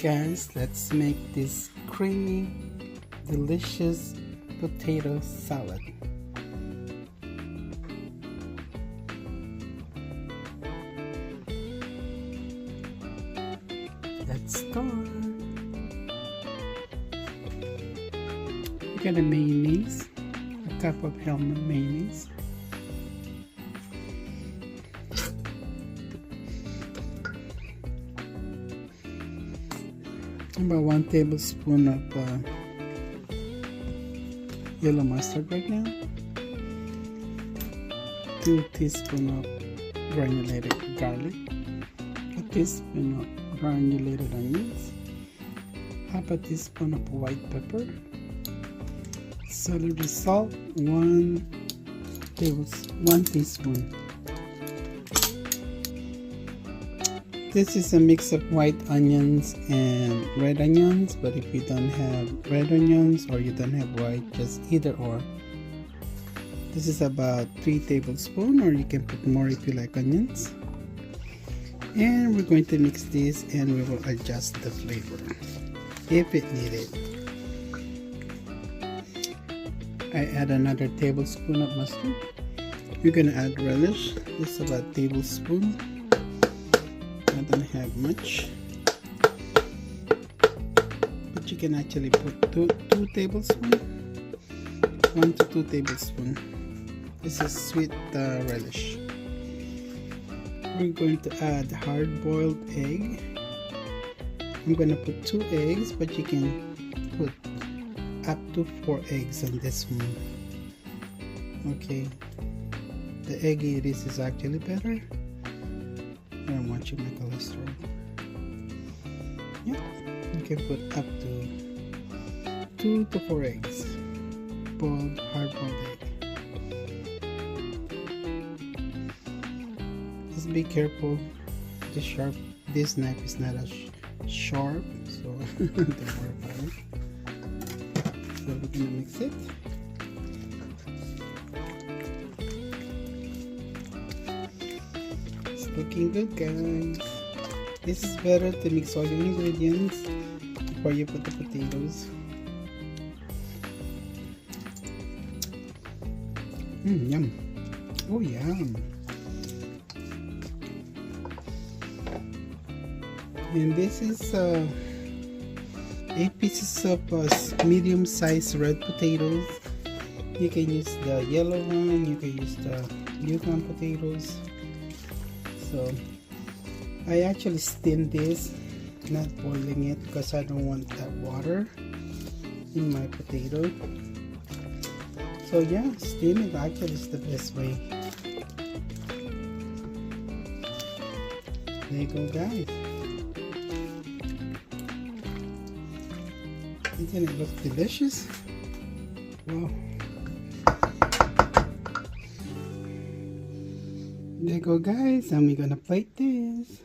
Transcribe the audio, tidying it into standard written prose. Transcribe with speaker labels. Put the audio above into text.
Speaker 1: Guys, let's make this creamy, delicious potato salad. Let's start. We got a mayonnaise, a cup of Hellman mayonnaise. About 1 tablespoon of yellow mustard right now. 2 teaspoons of granulated garlic. 1 teaspoon of granulated onions. Half a teaspoon of white pepper. Celery salt, 1 teaspoon. This is a mix of white onions and red onions, but if you don't have red onions or you don't have white, just either or. This is about 3 tablespoons, or you can put more if you like onions. And we're going to mix this and we will adjust the flavor if it needed. I add another tablespoon of mustard. You're going to add relish. This is about a tablespoon. I don't have much, but you can actually put 2 tablespoons, 1 to 2 tablespoons. This is sweet relish. We're going to add hard-boiled egg. I'm going to put 2 eggs, but you can put up to 4 eggs on this one. Okay, the eggy it is actually better. I don't want you my cholesterol. Yeah, you can put up to 2 to 4 eggs. Hard-boiled egg. Just be careful. This knife is not as sharp, so don't worry about it. So we're gonna mix it. Looking good, guys. This is better to mix all your ingredients before you put the potatoes. Yum. Oh, yum. And this is 8 pieces of medium-sized red potatoes. You can use the yellow one, you can use the Yukon potatoes. So I actually steam this, not boiling it, because I don't want that water in my potato. So yeah, steam it actually is the best way. There you go, guys. Isn't it look delicious? Wow. There you go, guys, and we're gonna plate this.